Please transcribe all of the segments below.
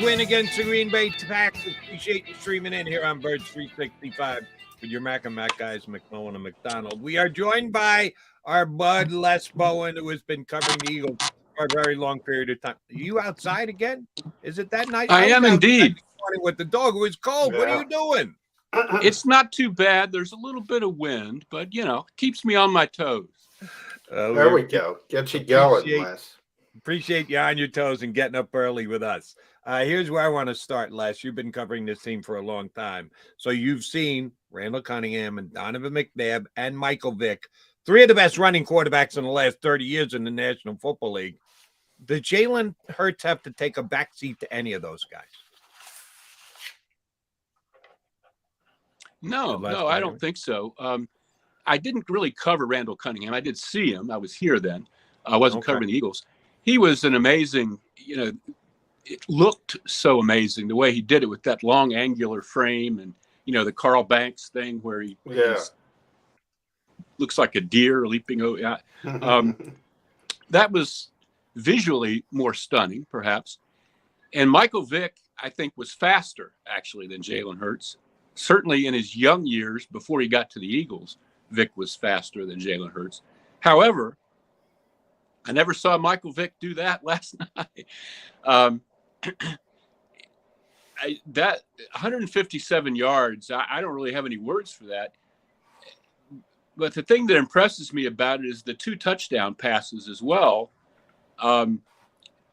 win against the Green Bay Packers. Appreciate you streaming in here on Birds 365 with your Mac and Mac guys, McMullen and McDonald. We are joined by our bud, Les Bowen, who has been covering the Eagles for a very long period of time. Are you outside again? Is it that night? I am indeed. With the dog. It was cold. Yeah. What are you doing? It's not too bad. There's a little bit of wind, but, keeps me on my toes. There we go. Get you going, Les. Appreciate you on your toes and getting up early with us. Here's where I want to start, Les. You've been covering this team for a long time. So you've seen Randall Cunningham and Donovan McNabb and Michael Vick, three of the best running quarterbacks in the last 30 years in the National Football League. Does Jalen Hurts have to take a backseat to any of those guys? No, I don't think so. I didn't really cover Randall Cunningham. I did see him. I was here then. I wasn't covering the Eagles. He was an amazing, it looked so amazing the way he did it with that long angular frame and, the Carl Banks thing where he looks like a deer leaping over. That was visually more stunning, perhaps. And Michael Vick, I think, was faster, actually, than Jalen Hurts. Certainly in his young years, before he got to the Eagles, Vick was faster than Jalen Hurts. However, I never saw Michael Vick do that last night. That 157 yards, I don't really have any words for that. But the thing that impresses me about it is the 2 touchdown passes as well.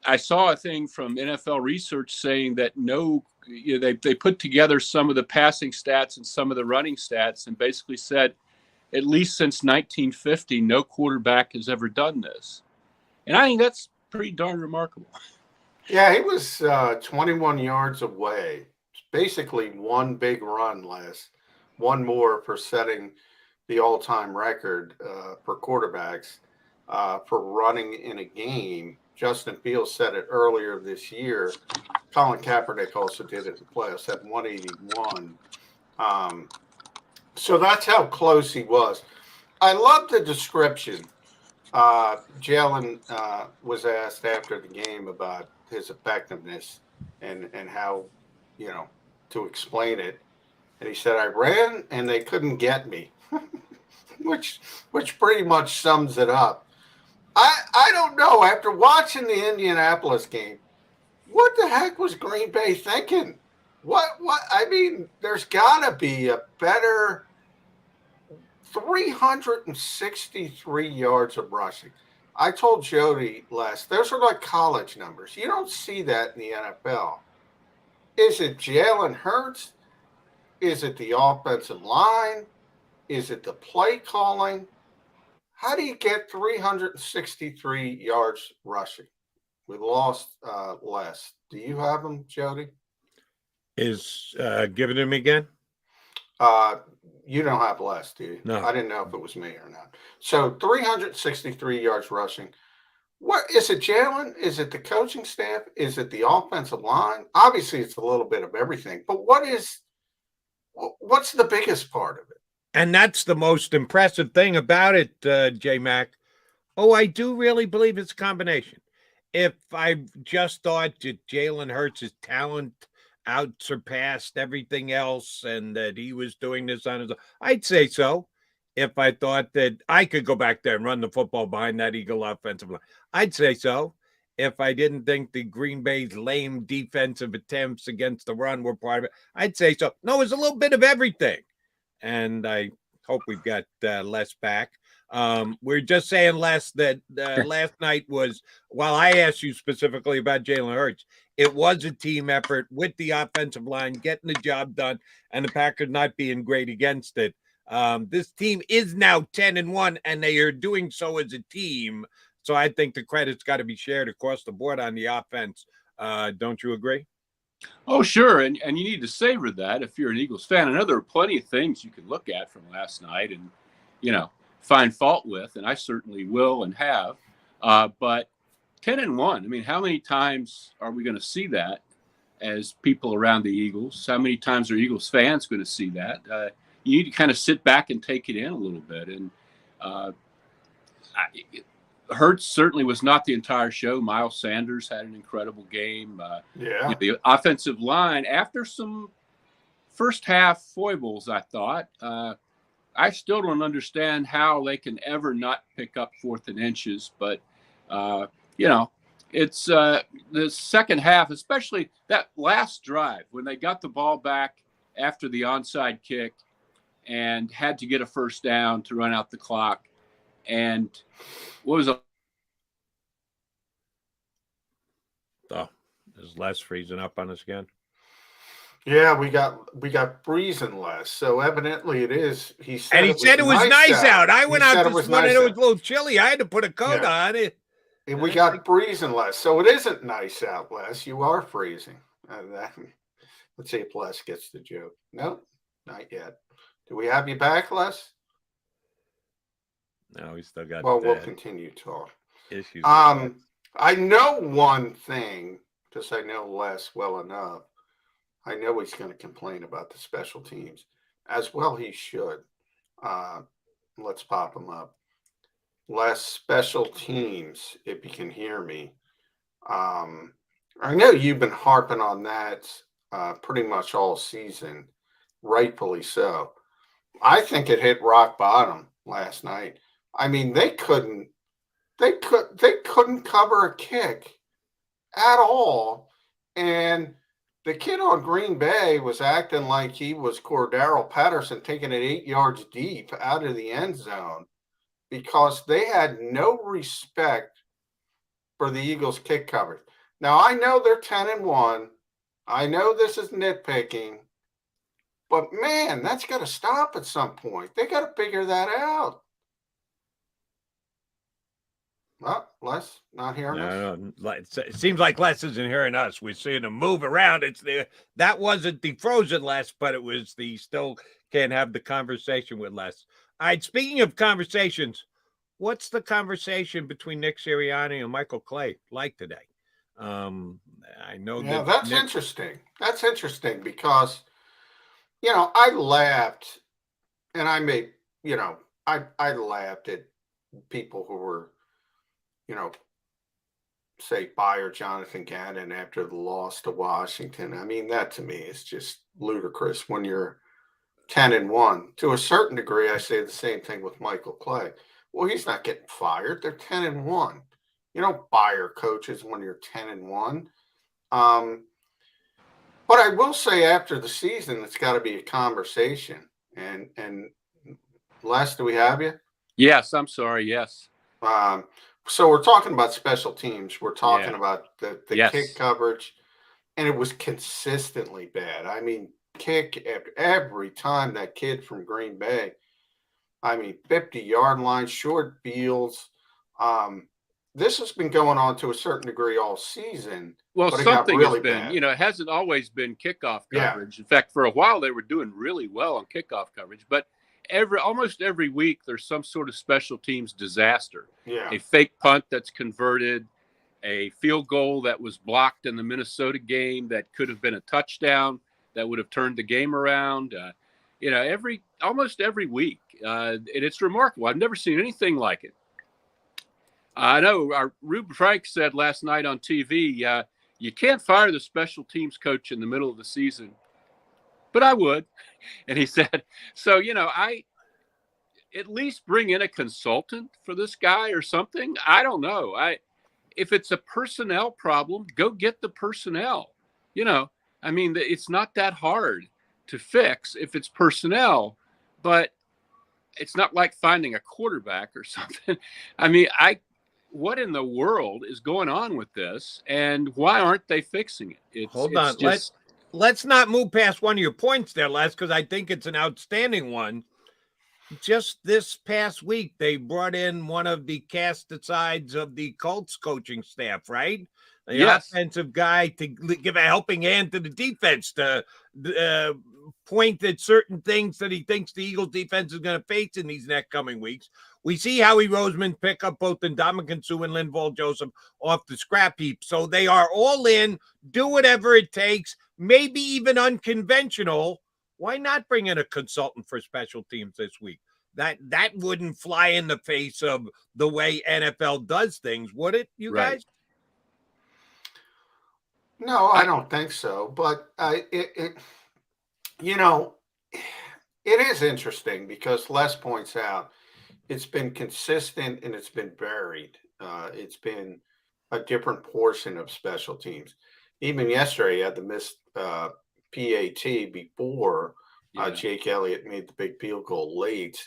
I saw a thing from NFL research saying that they put together some of the passing stats and some of the running stats and basically said, at least since 1950, no quarterback has ever done this. And I think that's pretty darn remarkable. Yeah, he was 21 yards away. Basically one big run, Les. One more for setting the all-time record for quarterbacks for running in a game. Justin Fields said it earlier this year. Colin Kaepernick also did it in the playoffs at 181. So that's how close he was. I love the description. Jalen was asked after the game about his effectiveness and how, to explain it. And he said, I ran and they couldn't get me, which pretty much sums it up. I don't know. After watching the Indianapolis game, what the heck was Green Bay thinking? I mean, there's got to be a better 363 yards of rushing. I told Jody those are like college numbers. You don't see that in the NFL. Is it Jalen Hurts? Is it the offensive line? Is it the play calling? How do you get 363 yards rushing? We lost Les. Do you have them, Jody? Give it to me again? You don't have Les, do you? No. I didn't know if it was me or not. So 363 yards rushing. What is it, Jalen? Is it the coaching staff? Is it the offensive line? Obviously, it's a little bit of everything. But what's the biggest part of it? And that's the most impressive thing about it, J-Mac. I do really believe it's a combination. If I just thought that Jalen Hurts' talent outsurpassed everything else and that he was doing this on his own, I'd say so. If I thought that I could go back there and run the football behind that Eagle offensive line, I'd say so. If I didn't think the Green Bay's lame defensive attempts against the run were part of it, I'd say so. No, it's a little bit of everything. And I hope we've got Les back. We're just saying, Les, that last night was, while I asked you specifically about Jalen Hurts, it was a team effort with the offensive line getting the job done and the Packers not being great against it. This team is now 10-1, and they are doing so as a team. So I think the credit's got to be shared across the board on the offense. Don't you agree? Oh, sure. And you need to savor that if you're an Eagles fan. I know there are plenty of things you can look at from last night and, find fault with, and I certainly will and have. But 10-1, I mean, how many times are we going to see that as people around the Eagles? How many times are Eagles fans going to see that? You need to kind of sit back and take it in a little bit. And Hurts certainly was not the entire show. Miles Sanders had an incredible game. The offensive line, after some first half foibles, I thought, I still don't understand how they can ever not pick up 4th and inches. But, it's the second half, especially that last drive when they got the ball back after the onside kick and had to get a first down to run out the clock. And what was a is Les freezing up on us again? Yeah, we got breezing less. So evidently it is. He said it was nice out. I went out this morning. It was a little chilly. I had to put a coat on it. And we got breezing less. So it isn't nice out, Les. You are freezing. Let's see if Les gets the joke. No, not yet. Do we have you back, Les? No, we still got. Well, we'll continue to talk. Issues. I know one thing because I know Les well enough. I know he's going to complain about the special teams as well. He should. Let's pop him up. Les, special teams, if you can hear me. I know you've been harping on that pretty much all season, rightfully so. I think it hit rock bottom last night. I mean, they couldn't cover a kick at all. And the kid on Green Bay was acting like he was Cordero Patterson taking it 8 yards deep out of the end zone because they had no respect for the Eagles kick coverage. Now, I know they're 10-1. I know this is nitpicking, but man, that's got to stop at some point. They got to figure that out. Well, Les, not hearing us? No. It seems like Les isn't hearing us. We're seeing him move around. That wasn't the frozen Les, but it was the still can't have the conversation with Les. All right, speaking of conversations, what's the conversation between Nick Sirianni and Michael Clay like today? I know that's interesting. That's interesting because, I laughed and I made, I laughed at people who were, say fire Jonathan Gannon after the loss to Washington. I mean, that to me is just ludicrous when you're 10-1. To a certain degree, I say the same thing with Michael Clay. Well, he's not getting fired. They're 10-1. You don't fire coaches when you're 10-1. But I will say after the season, it's got to be a conversation. And Les, do we have you? Yes, I'm sorry. Yes. So we're talking about special teams. We're talking about the kick coverage, and it was consistently bad. I mean, kick every time that kid from Green Bay. I mean, 50-yard line, short fields. This has been going on to a certain degree all season. Well, but something really has been, bad. it hasn't always been kickoff coverage. In fact, for a while they were doing really well on kickoff coverage, but almost every week there's some sort of special teams disaster. Yeah. A fake punt that's converted, a field goal that was blocked in the Minnesota game that could have been a touchdown that would have turned the game around. Almost every week. And it's remarkable. I've never seen anything like it. I know our Rube Frank said last night on TV, you can't fire the special teams coach in the middle of the season, but I would. And he said, so, I at least bring in a consultant for this guy or something. I don't know. If it's a personnel problem, go get the personnel. It's not that hard to fix if it's personnel, but it's not like finding a quarterback or something. What in the world is going on with this, and why aren't they fixing it? Hold on. Let's not move past one of your points there, Les, because I think it's an outstanding one. Just this past week, they brought in one of the cast-asides of the Colts coaching staff, right? The offensive guy to give a helping hand to the defense, to point at certain things that he thinks the Eagles defense is going to face in these next coming weeks. We see Howie Roseman pick up both Ndamukong Suh and Linval Joseph off the scrap heap. So they are all in, do whatever it takes, maybe even unconventional. Why not bring in a consultant for special teams this week? That wouldn't fly in the face of the way NFL does things, would it, you guys? No, I don't think so. But you know, it is interesting because Les points out it's been consistent and it's been varied. It's been a different portion of special teams. Even yesterday, you had the missed PAT before Jake Elliott made the big field goal late.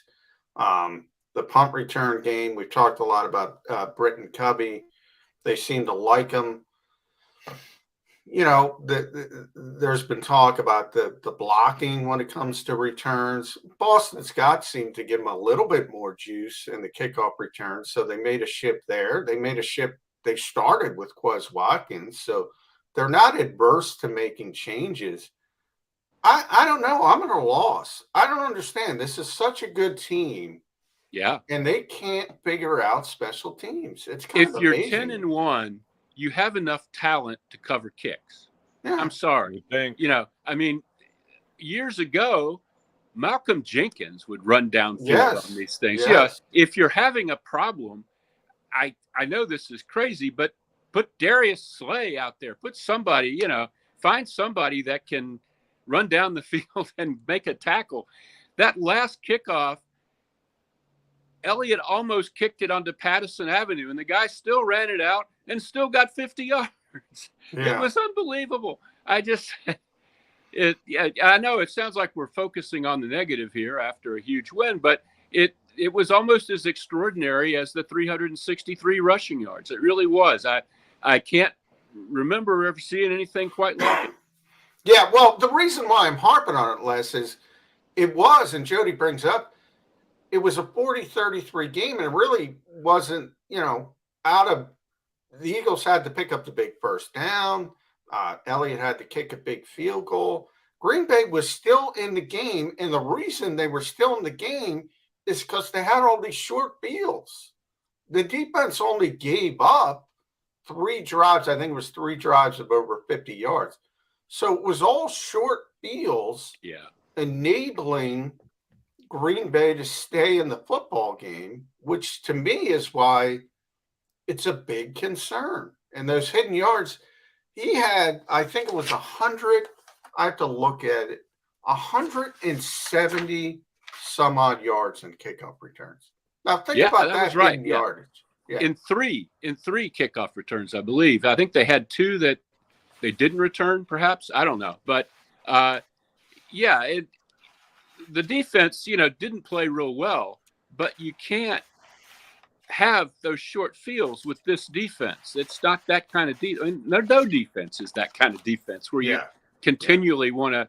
The punt return game, we've talked a lot about Britton Covey. They seem to like him. You know, there's been talk about the blocking when it comes to returns. Boston Scott seemed to give him a little bit more juice in the kickoff return, so they made a shift there. They started with Quez Watkins, so they're not adverse to making changes. I don't know. I'm at a loss. I don't understand. This is such a good team. Yeah. And they can't figure out special teams. It's kind of amazing. If you're 10-1, you have enough talent to cover kicks. Yeah. I'm sorry. You know, I mean, years ago, Malcolm Jenkins would run downfield on these things. Yes. Yeah. If you're having a problem, I know this is crazy, but put Darius Slay out there. Put somebody, you know, find somebody that can run down the field and make a tackle. That last kickoff, Elliott almost kicked it onto Patterson Avenue, and the guy still ran it out and still got 50 yards. Yeah. It was unbelievable. I know it sounds like we're focusing on the negative here after a huge win, but it was almost as extraordinary as the 363 rushing yards. It really was. I can't remember ever seeing anything quite like it. Yeah, well, the reason why I'm harping on it, Les, is it was, and Jody brings up, it was a 40-33 game, and it really wasn't, you know, out of the Eagles had to pick up the big first down. Elliott had to kick a big field goal. Green Bay was still in the game, and the reason they were still in the game is because they had all these short fields. The defense only gave up 3 drives. I think it was 3 drives of over 50 yards. So it was all short fields, enabling Green Bay to stay in the football game, which to me is why it's a big concern. And those hidden yards, he had, I think it was 100, I have to look at it, 170 some odd yards in kickoff returns. Now think about that hidden yardage. Yeah. In three kickoff returns, I believe. I think they had 2 that they didn't return, perhaps. I don't know. But, the defense, you know, didn't play real well. But you can't have those short fields with this defense. It's not that kind of defense. I mean, no defense is that kind of defense where you continually want to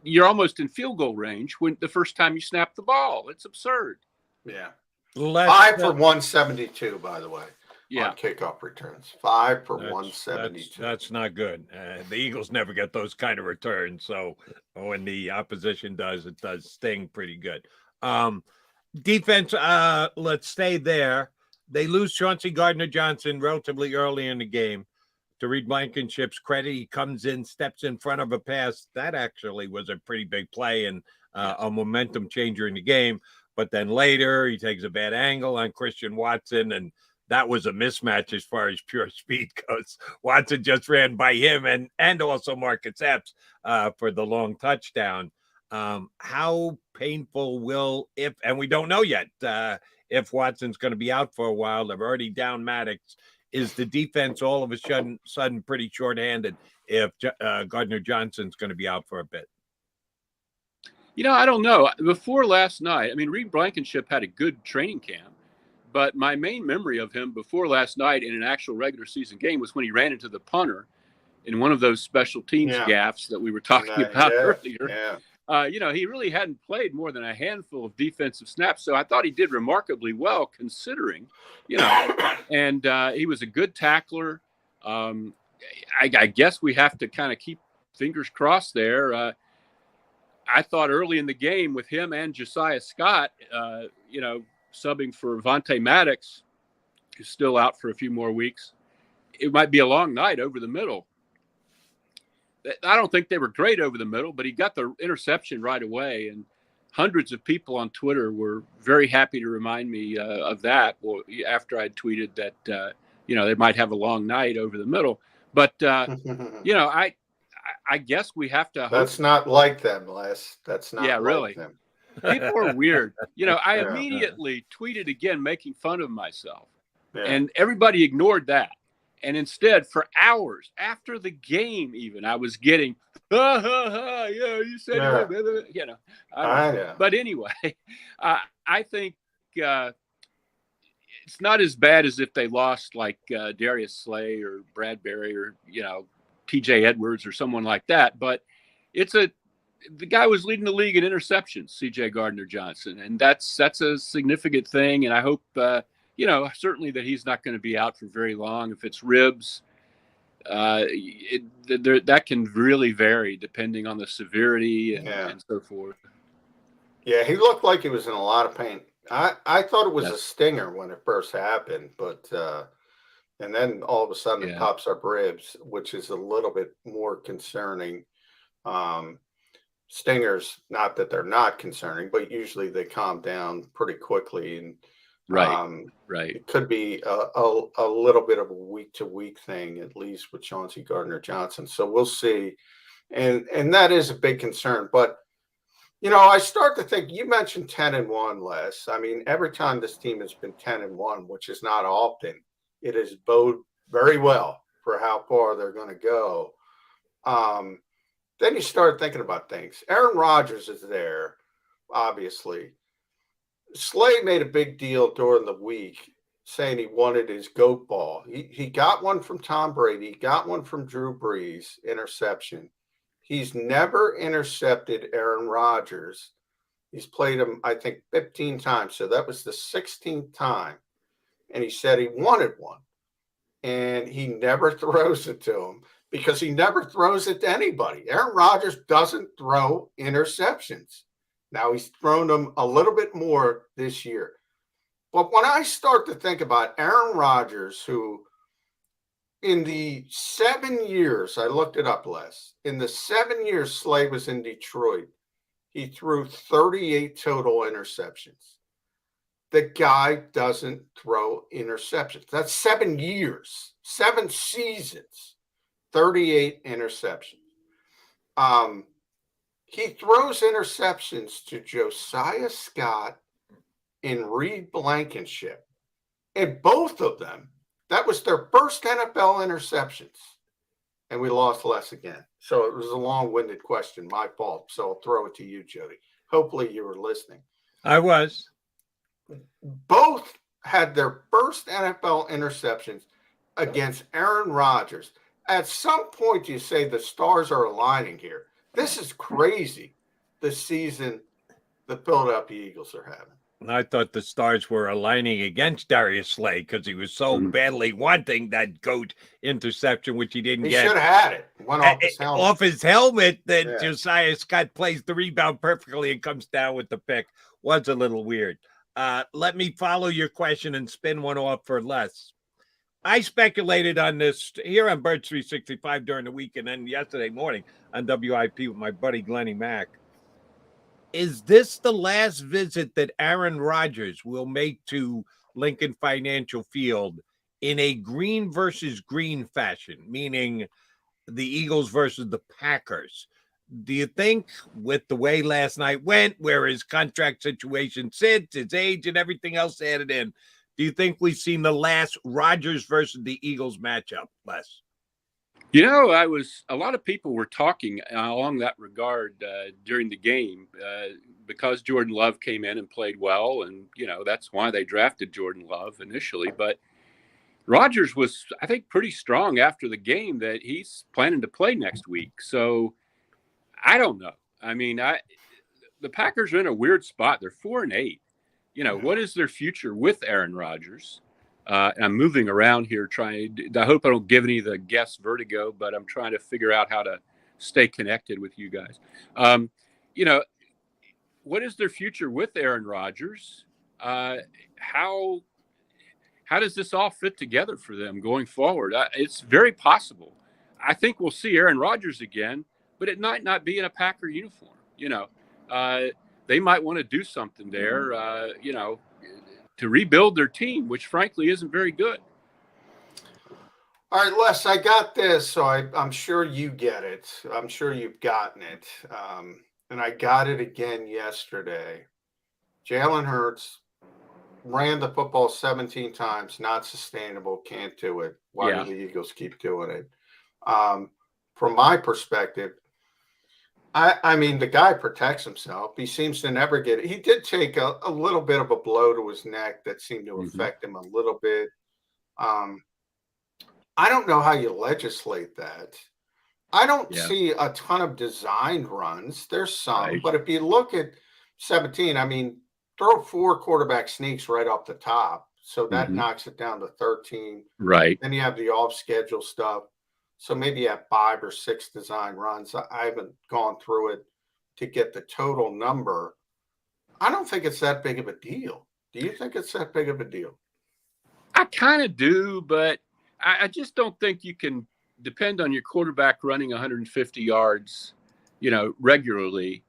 you're almost in field goal range when the first time you snap the ball. It's absurd. Yeah. 5 for 172, by the way. On kickoff returns. 5 for 172. That's not good. The Eagles never get those kind of returns. So when the opposition does, it does sting pretty good. Defense, let's stay there. They lose Chauncey Gardner-Johnson relatively early in the game. To Reed Blankenship's credit, he comes in, steps in front of a pass. That actually was a pretty big play and a momentum changer in the game. But then later, he takes a bad angle on Christian Watson, and that was a mismatch as far as pure speed goes. Watson just ran by him and also Marcus Epps for the long touchdown. How painful and we don't know yet if Watson's going to be out for a while. They're already down Maddox. Is the defense all of a sudden pretty shorthanded if Gardner-Johnson's going to be out for a bit? You know, I don't know. Before last night, I mean, Reed Blankenship had a good training camp, but my main memory of him before last night in an actual regular season game was when he ran into the punter in one of those special teams gaffes that we were talking about earlier. Yeah. You know, he really hadn't played more than a handful of defensive snaps, so I thought he did remarkably well considering, you know, and he was a good tackler. I guess we have to kind of keep fingers crossed there. I thought early in the game with him and Josiah Scott, you know, subbing for Vontae Maddox, who's still out for a few more weeks, it might be a long night over the middle. I don't think they were great over the middle, but he got the interception right away. And hundreds of people on Twitter were very happy to remind me of that. Well, after I tweeted that, they might have a long night over the middle. But, I guess we have to hope. That's not like them, Les. That's not like really. them. People are weird. I immediately tweeted again, making fun of myself. Yeah. And everybody ignored that. And instead, for hours after the game, even I was getting, you said, I know. But anyway, I think it's not as bad as if they lost like Darius Slay or Bradbury or TJ Edwards or someone like that. But the guy was leading the league in interceptions, CJ Gardner-Johnson, and that's a significant thing. And I hope. Certainly that he's not going to be out for very long. If it's ribs, that can really vary depending on the severity and so forth. Yeah, he looked like he was in a lot of pain. I thought it was a stinger when it first happened, but and then all of a sudden it pops up ribs, which is a little bit more concerning. Stingers, not that they're not concerning, but usually they calm down pretty quickly and. Right. It could be a little bit of a week-to-week thing, at least with Chauncey Gardner-Johnson. So we'll see, and that is a big concern. But I start to think. You mentioned 10-1, Les. I mean, every time this team has been 10-1, which is not often, it has bode very well for how far they're going to go. Then you start thinking about things. Aaron Rodgers is there, obviously. Slay made a big deal during the week saying he wanted his GOAT ball. He got one from Tom Brady. He got one from Drew Brees, interception. He's never intercepted Aaron Rodgers. He's played him, I think, 15 times. So that was the 16th time. And he said he wanted one. And he never throws it to him because he never throws it to anybody. Aaron Rodgers doesn't throw interceptions. Now, he's thrown them a little bit more this year. But when I start to think about Aaron Rodgers, who in the 7 years, I looked it up, Les, in the 7 years Slay was in Detroit, he threw 38 total interceptions. The guy doesn't throw interceptions. That's 7 years, 7 seasons, 38 interceptions. He throws interceptions to Josiah Scott and Reed Blankenship. And both of them, that was their first NFL interceptions. And we lost Les again. So it was a long-winded question, my fault. So I'll throw it to you, Jody. Hopefully you were listening. I was. Both had their first NFL interceptions against Aaron Rodgers. At some point, you say the stars are aligning here. This is crazy, the season the Philadelphia Eagles are having. I thought the stars were aligning against Darius Slay because he was so badly wanting that GOAT interception, which he didn't get. He should have had it. Went off his helmet. Off his helmet, that Josiah Scott plays the rebound perfectly and comes down with the pick. Was a little weird. Let me follow your question and spin one off for Les. I speculated on this here on Birds 365 during the week and then yesterday morning on WIP with my buddy Glennie Mack. Is this the last visit that Aaron Rodgers will make to Lincoln Financial Field in a green versus green fashion, meaning the Eagles versus the Packers? Do you think with the way last night went, where his contract situation sits, his age and everything else added in, do you think we've seen the last Rodgers versus the Eagles matchup, Les? A lot of people were talking along that regard during the game because Jordan Love came in and played well. And, that's why they drafted Jordan Love initially. But Rodgers was, I think, pretty strong after the game that he's planning to play next week. So I don't know. I mean, the Packers are in a weird spot. They're 4-8. What is their future with Aaron Rodgers? I'm moving around here I hope I don't give any of the guests vertigo, but I'm trying to figure out how to stay connected with you guys. What is their future with Aaron Rodgers? How does this all fit together for them going forward? It's very possible. I think we'll see Aaron Rodgers again, but it might not be in a Packer uniform. They they might want to do something there, to rebuild their team, which frankly isn't very good. All right, Les, I got this, so I'm sure you get it. I'm sure you've gotten it. And I got it again yesterday. Jalen Hurts ran the football 17 times, not sustainable, can't do it. Why do the Eagles keep doing it? From my perspective, I mean, the guy protects himself. He seems to never get it. He did take a little bit of a blow to his neck that seemed to affect him a little bit. I don't know how you legislate that. I don't see a ton of designed runs. There's some, but if you look at 17, I mean, throw 4 quarterback sneaks right off the top. So that knocks it down to 13. Right. Then you have the off schedule stuff. So maybe you have 5 or 6 design runs. I haven't gone through it to get the total number. I don't think it's that big of a deal. Do you think it's that big of a deal? I kind of do, but I just don't think you can depend on your quarterback running 150 yards, regularly.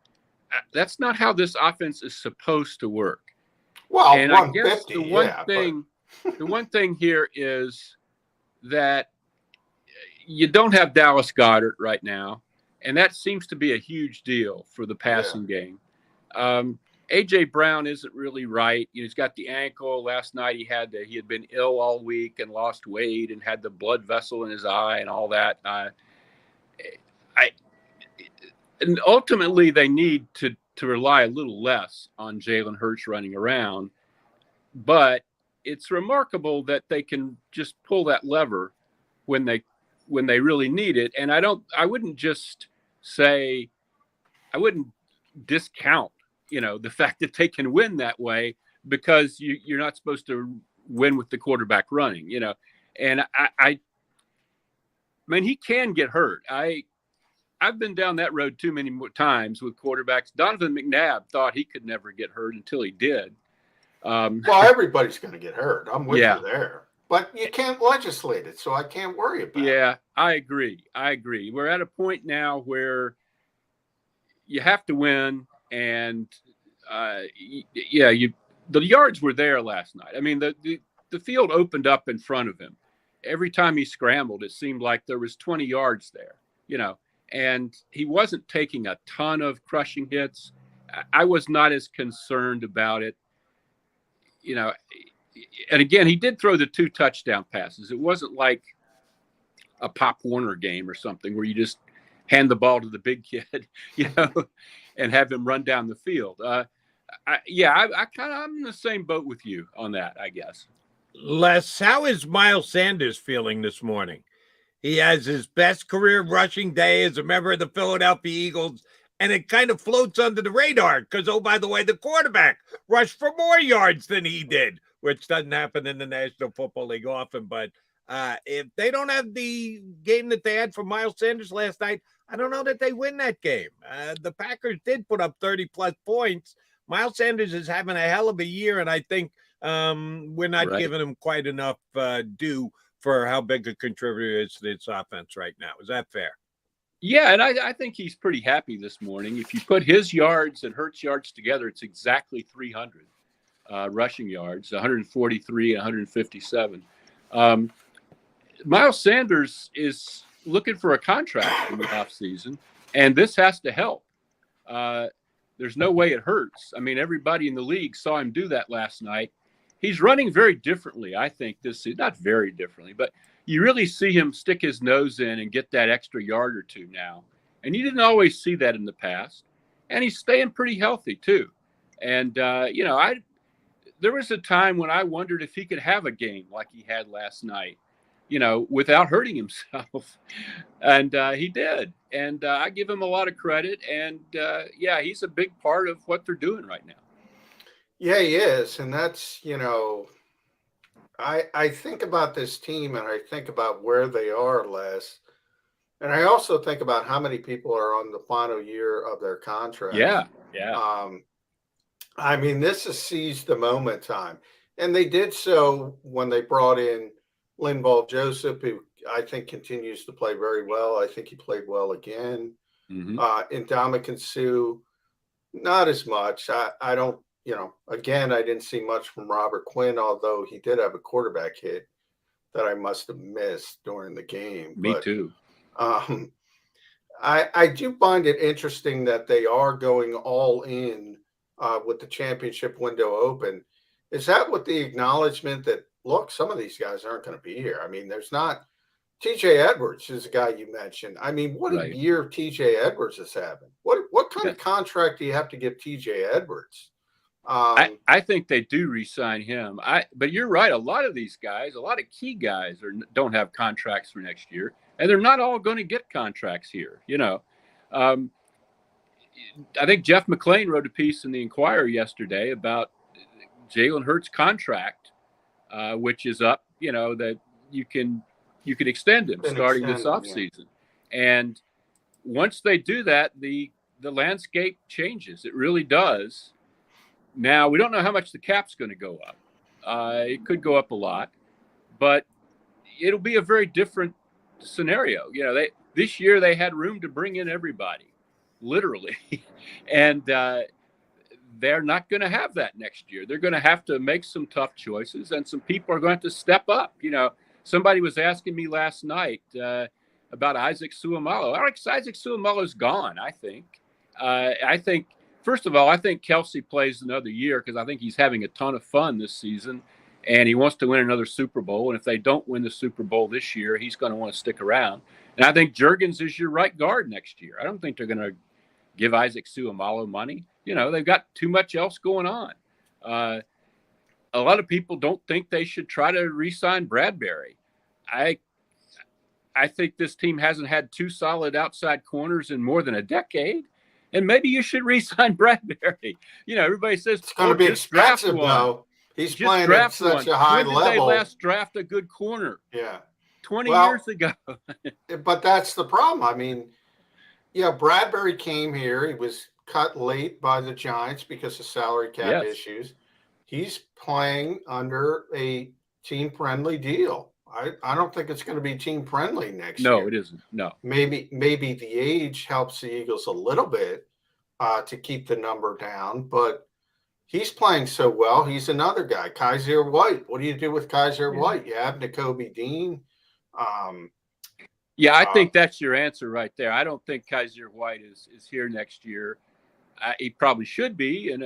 That's not how this offense is supposed to work. Well, and I guess the one thing here is that you don't have Dallas Goedert right now, and that seems to be a huge deal for the passing game. A.J. Brown isn't really right. He's got the ankle. Last night he had been ill all week and lost weight and had the blood vessel in his eye and all that. And ultimately they need to rely a little less on Jalen Hurts running around, but it's remarkable that they can just pull that lever when they really need it. And I wouldn't discount the fact that they can win that way, because you're not supposed to win with the quarterback running, and I mean, he can get hurt. I've been down that road too many times with quarterbacks. Donovan McNabb thought he could never get hurt until he did. Well, everybody's going to get hurt. I'm with you there, but you can't legislate it, so I can't worry about it. Yeah, I agree. We're at a point now where you have to win. And the yards were there last night. I mean, the field opened up in front of him. Every time he scrambled, it seemed like there was 20 yards there, and he wasn't taking a ton of crushing hits. I was not as concerned about it, and again, he did throw the 2 touchdown passes. It wasn't like a Pop Warner game or something where you just hand the ball to the big kid, and have him run down the field. I'm in the same boat with you on that, I guess. Les, how is Miles Sanders feeling this morning? He has his best career rushing day as a member of the Philadelphia Eagles, and it kind of floats under the radar because, oh, by the way, the quarterback rushed for more yards than he did, which doesn't happen in the National Football League often. But if they don't have the game that they had for Miles Sanders last night, I don't know that they win that game. The Packers did put up 30-plus points. Miles Sanders is having a hell of a year, and I think we're not giving him quite enough due for how big a contributor is to this offense right now. Is that fair? Yeah, and I think he's pretty happy this morning. If you put his yards and Hurts yards together, it's exactly 300 rushing yards, 143 and 157. Miles Sanders is looking for a contract in the offseason, and this has to help. There's no way it hurts. I mean, everybody in the league saw him do that last night. He's running very differently, I think, this season. Not very differently, but you really see him stick his nose in and get that extra yard or two now. And you didn't always see that in the past. And he's staying pretty healthy, too. And, there was a time when I wondered if he could have a game like he had last night, without hurting himself. And he did. And I give him a lot of credit. And, he's a big part of what they're doing right now. Yeah, he is. And that's, I think about this team and I think about where they are, Les. And I also think about how many people are on the final year of their contract. Yeah. I mean, this is seize the moment time. And they did so when they brought in Linval Joseph, who I think continues to play very well. I think he played well again. Ndamukong Suh. Not as much. I don't, again, I didn't see much from Robert Quinn, although he did have a quarterback hit that I must have missed during the game. Me But too. I do find it interesting that they are going all in with the championship window open. Is that with the acknowledgement that, look, some of these guys aren't going to be here? I mean, there's not. TJ Edwards is a guy you mentioned. I mean, what a Right. year TJ Edwards is having. What kind of contract do you have to give TJ Edwards? I think they do re-sign him. But you're right. A lot of these guys, a lot of key guys, don't have contracts for next year, and they're not all going to get contracts here. I think Jeff McClain wrote a piece in the Inquirer yesterday about Jalen Hurts' contract, which is up. That you can extend him starting this offseason, and once they do that, the landscape changes. It really does. Now, we don't know how much the cap's going to go up. It could go up a lot, but it'll be a very different scenario. This year they had room to bring in everybody, literally, and they're not going to have that next year. They're going to have to make some tough choices, and some people are going to step up. Somebody was asking me last night about Isaac Seumalo. Isaac Seumalo's gone, I think. First of all, I think Kelsey plays another year because I think he's having a ton of fun this season, and he wants to win another Super Bowl. And if they don't win the Super Bowl this year, he's going to want to stick around. And I think Juergens is your right guard next year. I don't think they're going to give Isaac Seumalo money. They've got too much else going on. A lot of people don't think they should try to re-sign Bradbury. I think this team hasn't had two solid outside corners in more than a decade. And maybe you should re-sign Bradbury. Everybody says it's going to be expensive, though. He's playing at such a high level. When did they last draft a good corner? Yeah. 20 years ago. But that's the problem. I mean, Bradbury came here. He was cut late by the Giants because of salary cap issues. He's playing under a team-friendly deal. I don't think it's going to be team-friendly next year. No, it isn't. No. Maybe the age helps the Eagles a little bit to keep the number down, but he's playing so well. He's another guy. Kaiser White. What do you do with Kaiser White? You have Nakobe Dean. I think that's your answer right there. I don't think Kaiser White is here next year. He probably should be in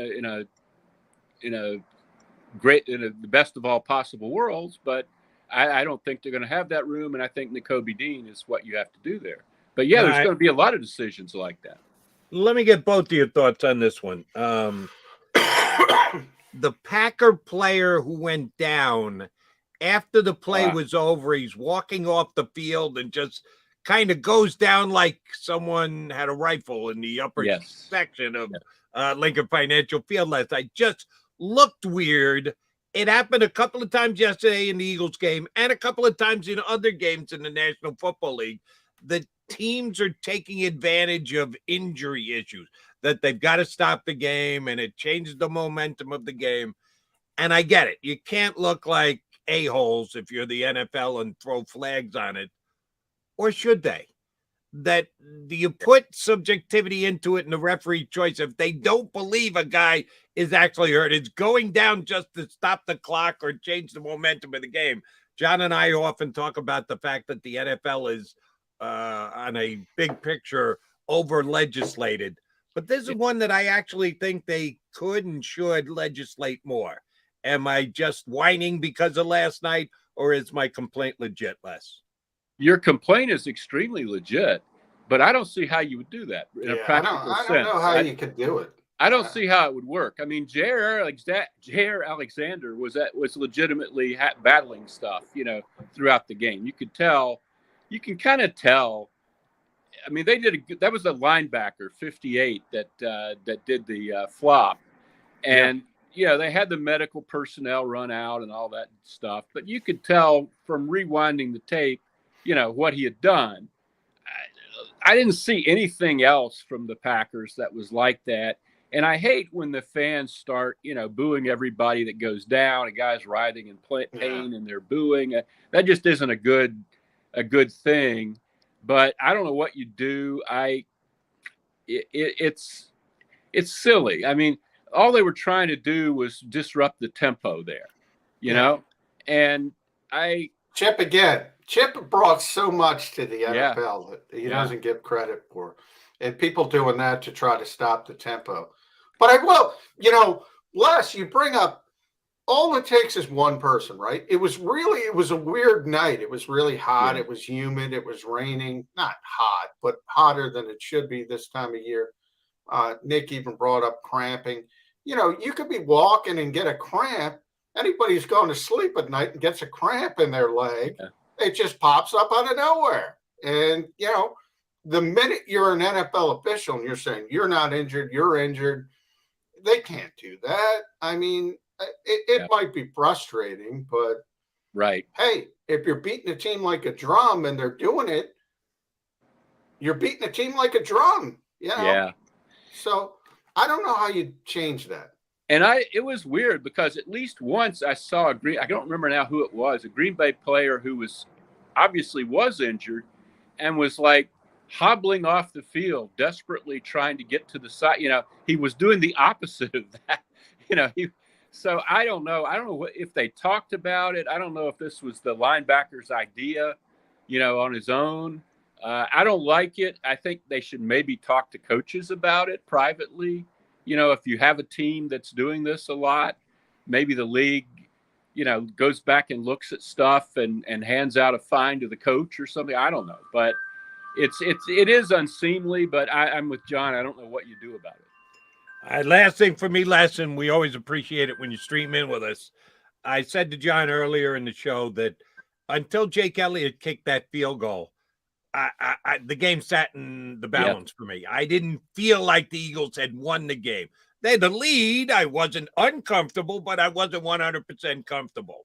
the best of all possible worlds, but I don't think they're going to have that room, and I think Nakobe Dean is what you have to do there. But there's going to be a lot of decisions like that. Let me get both of your thoughts on this one. The Packer player who went down after the play was over, he's walking off the field and just kind of goes down like someone had a rifle in the upper section of Lincoln Financial Field last night. Just looked weird. It happened a couple of times yesterday in the Eagles game and a couple of times in other games in the National Football League. The teams are taking advantage of injury issues, that they've got to stop the game, and it changes the momentum of the game. And I get it. You can't look like a-holes if you're the NFL and throw flags on it. Or should they? Do you put subjectivity into it in the referee choice if they don't believe a guy is actually hurt? It's going down just to stop the clock or change the momentum of the game. John and I often talk about the fact that the NFL is on a big picture over-legislated. But this is one that I actually think they could and should legislate more. Am I just whining because of last night, or is my complaint legit, Les? Your complaint is extremely legit, but I don't see how you would do that in a practical sense. I don't know how you could do it. I don't see how it would work. I mean, Jair Alexander was legitimately battling stuff, throughout the game. You can kind of tell. I mean, that was a linebacker, 58, that did the flop, and they had the medical personnel run out and all that stuff. But you could tell from rewinding the tape, what he had done. I didn't see anything else from the Packers that was like that. And I hate when the fans start, booing everybody that goes down. A guy's writhing in pain and they're booing. That just isn't a good thing. But I don't know what you do. It's it's silly. I mean, all they were trying to do was disrupt the tempo there, you know? And Chip again. Chip brought so much to the Yeah. NFL that he Yeah. doesn't get credit for. And people doing that to try to stop the tempo. But I will, Les, you bring up, all it takes is one person, right? It was a weird night. It was really hot. Yeah. It was humid. It was raining. Not hot, but hotter than it should be this time of year. Nick even brought up cramping. You could be walking and get a cramp. Anybody who's going to sleep at night and gets a cramp in their leg, it just pops up out of nowhere. And, the minute you're an NFL official and you're saying you're not injured, you're injured, they can't do that. I mean, it might be frustrating, but hey, if you're beating a team like a drum and they're doing it, you're beating a team like a drum, Yeah. So I don't know how you change that. And it was weird because at least once I saw I don't remember now who it was, a Green Bay player who was injured and was like hobbling off the field, desperately trying to get to the side. He was doing the opposite of that. So I don't know. I don't know if they talked about it. I don't know if this was the linebacker's idea, on his own. I don't like it. I think they should maybe talk to coaches about it privately. If you have a team that's doing this a lot, maybe the league, goes back and looks at stuff and hands out a fine to the coach or something. I don't know, but it is unseemly, but I'm with John. I don't know what you do about it. Last thing for me, Les, and we always appreciate it when you stream in with us. I said to John earlier in the show that until Jake Elliott kicked that field goal, the game sat in the balance for me. I didn't feel like the Eagles had won the game. They had the lead. I wasn't uncomfortable, but I wasn't 100% comfortable.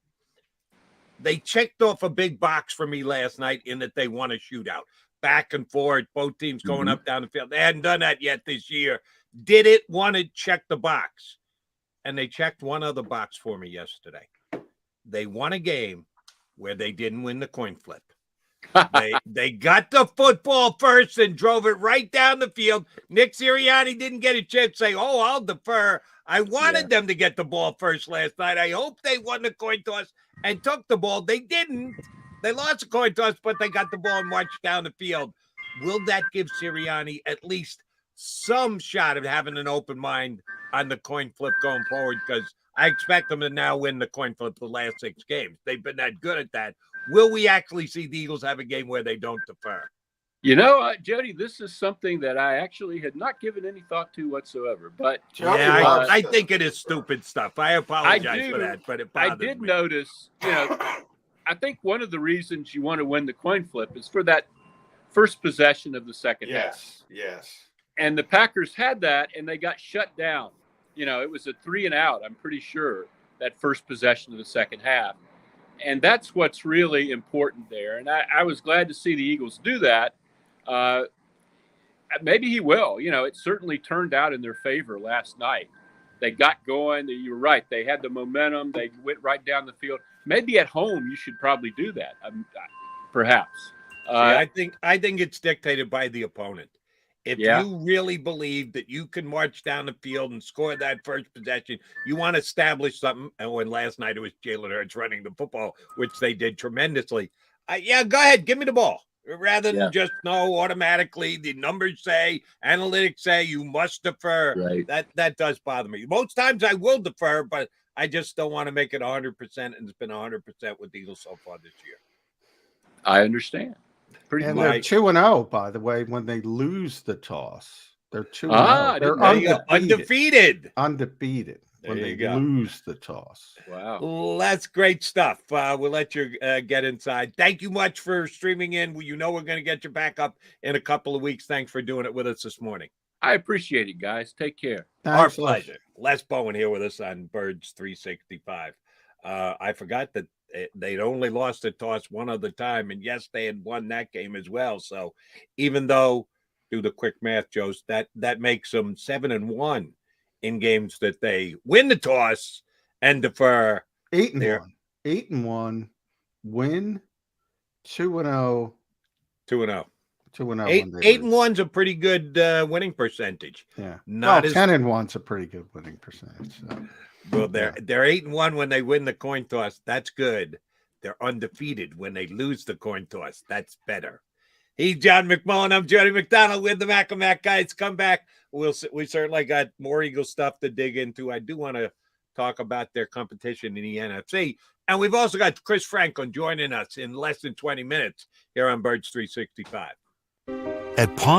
They checked off a big box for me last night in that they won a shootout. Back and forth, both teams going up, down the field. They hadn't done that yet this year. Did it, won it, check the box. And they checked one other box for me yesterday. They won a game where they didn't win the coin flip. They got the football first and drove it right down the field. Nick Sirianni didn't get a chance to say, I'll defer. I wanted them to get the ball first last night. I hope they won the coin toss and took the ball. They didn't. They lost the coin toss, but they got the ball and marched down the field. Will that give Sirianni at least some shot of having an open mind on the coin flip going forward? Because I expect them to now win the coin flip the last 6 games. They've been that good at that. Will we actually see the Eagles have a game where they don't defer? Jody, this is something that I actually had not given any thought to whatsoever. But I think it is stupid stuff. I apologize for that, but it bothers me. I did notice, I think one of the reasons you want to win the coin flip is for that first possession of the second half. Yes. And the Packers had that, and they got shut down. It was a 3 and out, I'm pretty sure, that first possession of the second half. And that's what's really important there. And I was glad to see the Eagles do that. Maybe he will. It certainly turned out in their favor last night. They got going. You were right. They had the momentum. They went right down the field. Maybe at home you should probably do that, perhaps. I think it's dictated by the opponent. If you really believe that you can march down the field and score that first possession, you want to establish something. And when last night it was Jalen Hurts running the football, which they did tremendously. Go ahead, give me the ball. Rather than just automatically the numbers say, analytics say you must defer. Right. That does bother me. Most times I will defer, but I just don't want to make it 100%, and it's been 100% with the Eagles so far this year. I understand. And they're 2-0, by the way, when they lose the toss. They're 2-0. They're undefeated. Undefeated when they lose the toss. Wow. Well, that's great stuff. We'll let you get inside. Thank you much for streaming in. We're going to get you back up in a couple of weeks. Thanks for doing it with us this morning. I appreciate it, guys. Take care. Our pleasure. Les Bowen here with us on Birds 365. I forgot that they'd only lost the toss one other time, and yes, they had won that game as well. So even though, do the quick math, Joe, that makes them 7-1 in games that they win the toss and defer. 8-1, 8-1, win, 2-0, 2-0. 2-0. 8-1's a pretty good winning percentage. Yeah. Not 10-1's a pretty good winning percentage. So. Well, they're 8-1 when they win the coin toss. That's good. They're undefeated when they lose the coin toss. That's better. He's John McMullen. I'm Jody McDonald with the Mac and Mac guys. Come back. We certainly got more Eagle stuff to dig into. I do want to talk about their competition in the NFC. And we've also got Chris Franklin joining us in less than 20 minutes here on Birds 365. At Pawn